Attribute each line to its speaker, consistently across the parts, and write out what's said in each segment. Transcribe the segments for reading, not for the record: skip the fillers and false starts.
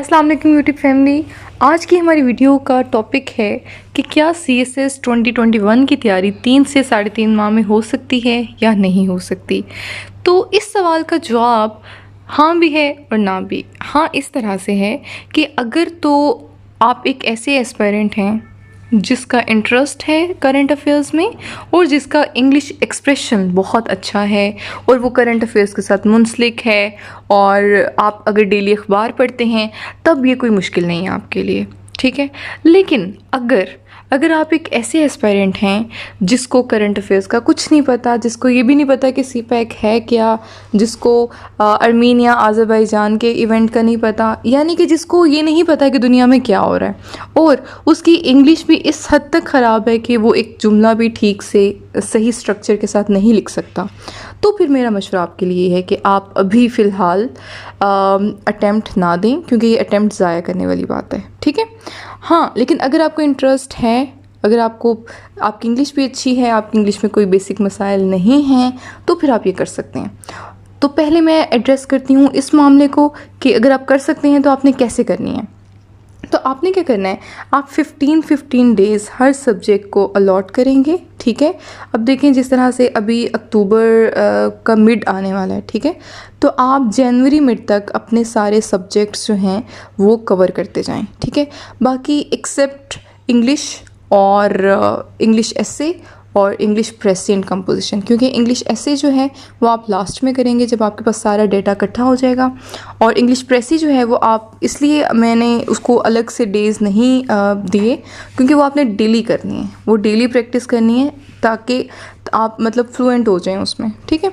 Speaker 1: अस्सलाम वालेकुम YouTube family. आज की हमारी वीडियो का टॉपिक है कि क्या CSS 2021 की तैयारी 3 से 3.5 माह में हो सकती है या नहीं हो सकती। तो इस सवाल का जवाब हाँ भी है और ना भी। हाँ इस तरह से है कि अगर तो आप एक ऐसे एस्पायरेंट हैं जिसका इंटरेस्ट है करंट अफेयर्स में और जिसका इंग्लिश एक्सप्रेशन बहुत अच्छा है और वो करंट अफेयर्स के साथ मुंसलिक है और आप अगर डेली अखबार पढ़ते हैं तब ये कोई मुश्किल नहीं है आपके लिए, ठीक है। लेकिन अगर आप एक ऐसे एस्पायरेंट हैं जिसको करंट अफेयर्स का कुछ नहीं पता, जिसको ये भी नहीं पता कि CPAC है क्या, जिसको अर्मीनिया अज़रबैजान के इवेंट का नहीं पता, यानी कि जिसको ये नहीं पता कि दुनिया में क्या हो रहा है और उसकी इंग्लिश भी इस हद तक ख़राब है कि वो एक जुमला भी ठीक से सही स्ट्रक्चर के साथ नहीं लिख सकता, तो फिर मेरा मशवरा आपके लिए है कि आप अभी फ़िलहाल अटेम्प्ट ना दें, क्योंकि ये अटेम्प्ट ज़ाया करने वाली बात है, ठीक है। हाँ लेकिन अगर आपको इंटरेस्ट है, अगर आपकी इंग्लिश भी अच्छी है, आपकी इंग्लिश में कोई बेसिक मसाइल नहीं हैं, तो फिर आप ये कर सकते हैं। तो पहले मैं एड्रेस करती हूँ इस मामले को कि अगर आप कर सकते हैं तो आपने कैसे करनी है। तो आपने क्या करना है, आप 15 डेज़ हर सब्जेक्ट को अलॉट करेंगे, ठीक है। अब देखें जिस तरह से अभी अक्टूबर का मिड आने वाला है, ठीक है, तो आप जनवरी मिड तक अपने सारे सब्जेक्ट्स जो हैं वो कवर करते जाएं, ठीक है। बाकी एक्सेप्ट इंग्लिश और इंग्लिश एसे और इंग्लिश प्रेजेंट कंपोजिशन, क्योंकि इंग्लिश ऐसे जो है वो आप लास्ट में करेंगे जब आपके पास सारा डेटा इकट्ठा हो जाएगा, और इंग्लिश प्रेसी जो है वो आप, इसलिए मैंने उसको अलग से डेज़ नहीं दिए क्योंकि वो आपने डेली करनी है, वो डेली प्रैक्टिस करनी है ताकि आप मतलब फ्लुएंट हो जाएं उसमें, ठीक है।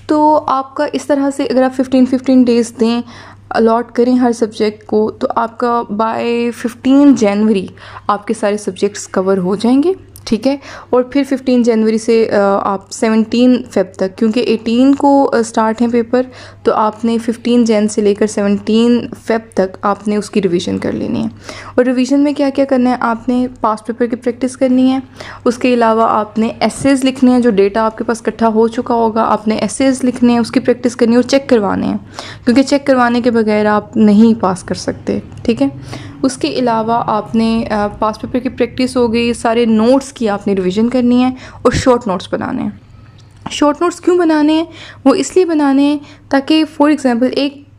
Speaker 1: तो आपका इस तरह से अगर आप 15 डेज़ दें, अलॉट करें हर सब्जेक्ट को, तो आपका बाय 15 जनवरी आपके सारे सब्जेक्ट्स कवर हो जाएंगे, ठीक है। और फिर 15 जनवरी से आप 17 फेब तक, क्योंकि 18 को स्टार्ट हैं पेपर, तो आपने 15 जन से लेकर 17 फेब तक आपने उसकी रिवीजन कर लेनी है। और रिवीजन में क्या क्या करना है, आपने पास्ट पेपर की प्रैक्टिस करनी है, उसके अलावा आपने एसेज लिखने हैं, जो डेटा आपके पास इकट्ठा हो चुका होगा आपने एसेज लिखने हैं, उसकी प्रैक्टिस करनी है और चेक करवाने हैं, क्योंकि चेक करवाने के बगैर आप नहीं पास कर सकते, ठीक है। उसके अलावा आपने पास्ट पेपर की प्रैक्टिस हो गई, सारे नोट्स की आपने रिवीजन करनी है और शॉर्ट नोट्स बनाने हैं। शॉर्ट नोट्स क्यों बनाने हैं, वो इसलिए बनाने हैं ताकि फॉर एग्जांपल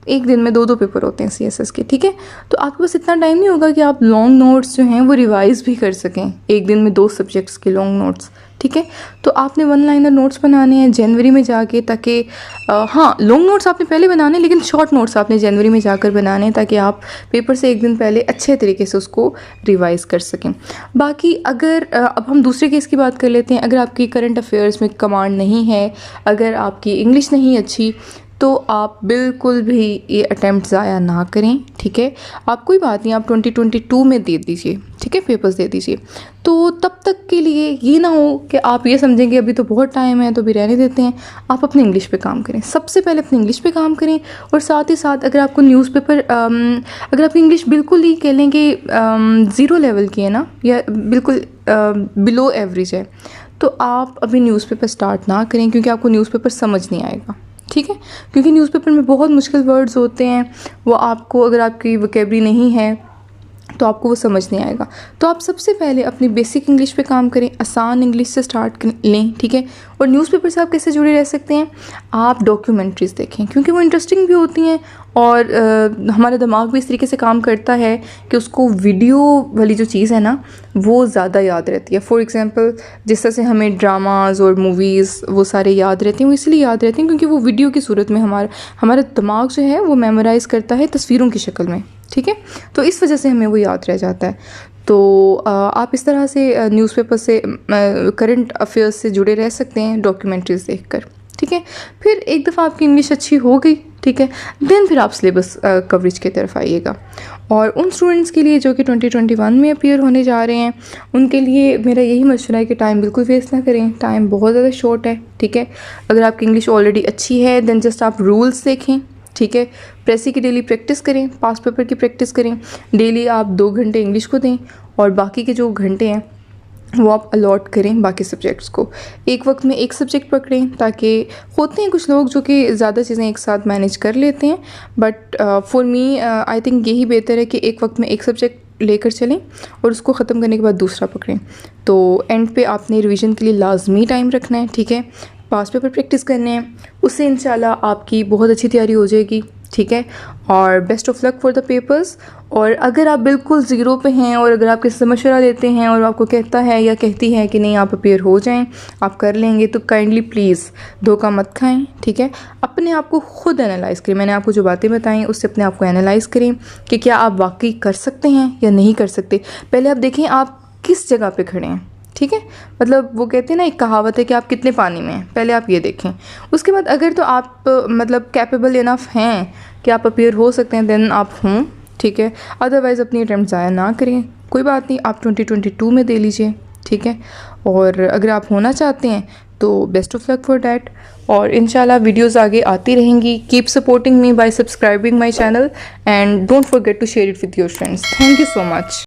Speaker 1: एक दिन में 2 पेपर होते हैं CSS के, ठीक है। तो आपके पास इतना टाइम नहीं होगा कि आप लॉन्ग नोट्स जो हैं वो रिवाइज भी कर सकें, एक दिन में 2 सब्जेक्ट्स के लॉन्ग नोट्स, ठीक है। तो आपने 1 लाइनर नोट्स बनाने हैं जनवरी में जाके, ताकि हाँ लॉन्ग नोट्स आपने पहले बनाने, लेकिन शॉर्ट नोट्स आपने जनवरी में जाकर बनाने ताकि आप पेपर से एक दिन पहले अच्छे तरीके से उसको रिवाइज़ कर सकें। बाकी अगर अब हम दूसरे केस की बात कर लेते हैं, अगर आपकी करंट अफेयर्स में कमांड नहीं है, अगर आपकी इंग्लिश नहीं अच्छी, तो आप बिल्कुल भी ये अटैम्प्ट ज़ाया ना करें, ठीक है। आप कोई बात नहीं, आप 2022 में दे दीजिए, ठीक है, पेपर्स दे दीजिए। तो तब तक के लिए ये ना हो कि आप ये समझेंगे अभी तो बहुत टाइम है तो भी रहने देते हैं। आप अपने इंग्लिश पे काम करें, सबसे पहले अपने इंग्लिश पे काम करें, और साथ ही साथ अगर आपको न्यूज़पेपर अगर आपकी इंग्लिश बिल्कुल ही कह लें कि 0 लेवल की है ना, या बिल्कुल बिलो एवरेज है, तो आप अभी न्यूज़पेपर स्टार्ट ना करें, क्योंकि आपको न्यूज़पेपर समझ नहीं आएगा, ठीक है। क्योंकि न्यूज़पेपर में बहुत मुश्किल वर्ड्स होते हैं, वो आपको, अगर आपकी वोकैबुलरी नहीं है तो आपको वो समझ नहीं आएगा। तो आप सबसे पहले अपनी बेसिक इंग्लिश पे काम करें, आसान इंग्लिश से स्टार्ट लें, ठीक है। और न्यूज़पेपर से आप कैसे जुड़े रह सकते हैं, आप डॉक्यूमेंट्रीज़ देखें, क्योंकि वो इंटरेस्टिंग भी होती हैं और हमारा दिमाग भी इस तरीके से काम करता है कि उसको वीडियो वाली जो चीज़ है ना वो ज़्यादा याद रहती है। फॉर एग्ज़ाम्पल जिस तरह से हमें ड्रामाज़ और मूवीज़ वो सारे याद रहते हैं, वो इसलिए याद रहते हैं क्योंकि वो वीडियो की सूरत में हमारा दिमाग जो है वो मेमोराइज़ करता है तस्वीरों की शक्ल में, ठीक है। तो इस वजह से हमें वो याद रह जाता है। तो आप इस तरह से न्यूज़पेपर से करंट अफेयर्स से जुड़े रह सकते हैं डॉक्यूमेंट्रीज़ देखकर, ठीक है। फिर एक दफ़ा आपकी इंग्लिश अच्छी हो गई, ठीक है, देन फिर आप सिलेबस कवरेज की तरफ आइएगा। और उन स्टूडेंट्स के लिए जो कि 2021 में अपीयर होने जा रहे हैं, उनके लिए मेरा यही मशवरा है कि टाइम बिल्कुल वेस्ट ना करें, टाइम बहुत ज़्यादा शॉर्ट है, ठीक है। अगर आपकी इंग्लिश ऑलरेडी अच्छी है देन जस्ट आप रूल्स देखें, ठीक है। प्रेसी की डेली प्रैक्टिस करें, पास्ट पेपर की प्रैक्टिस करें, डेली आप 2 घंटे इंग्लिश को दें और बाकी के जो घंटे हैं वो आप अलॉट करें बाकी सब्जेक्ट्स को, एक वक्त में एक सब्जेक्ट पकड़ें, ताकि होते हैं कुछ लोग जो कि ज़्यादा चीज़ें एक साथ मैनेज कर लेते हैं, but for me I think यही बेहतर है कि एक वक्त में एक सब्जेक्ट लेकर चलें और उसको ख़त्म करने के बाद दूसरा पकड़ें। तो एंड पे आपने रिवीजन के लिए लाजमी टाइम रखना है, ठीक है, पास पेपर प्रैक्टिस करने हैं, उससे इंशाल्लाह आपकी बहुत अच्छी तैयारी हो जाएगी, ठीक है। और best of luck for the papers. और अगर आप बिल्कुल ज़ीरो पे हैं और अगर आप किसी से मशवरा लेते हैं और आपको कहता है या कहती है कि नहीं आप प्रिपेयर हो जाएं, आप कर लेंगे, तो काइंडली प्लीज़ धोखा मत खाएं, ठीक है। अपने आप को खुद एनालाइज़ करें, मैंने आपको जो बातें बताई उससे अपने आप को एनालाइज़ करें कि क्या आप वाकई कर सकते हैं या नहीं कर सकते। पहले आप देखें आप किस जगह पे खड़े हैं, ठीक है। मतलब वो कहते हैं ना, एक कहावत है कि आप कितने पानी में हैं, पहले आप ये देखें। उसके बाद अगर तो आप मतलब कैपेबल इनफ हैं कि आप अपेयर हो सकते हैं, देन आप हों, ठीक है। अदरवाइज़ अपनी अटैम्प्ट ज़ाया ना करें, कोई बात नहीं, आप 2022 में दे लीजिए, ठीक है। और अगर आप होना चाहते हैं तो best of luck for that. और इंशाल्लाह वीडियोस आगे आती रहेंगी। Keep supporting me by subscribing my channel and don't forget to share it with your friends. Thank you so much.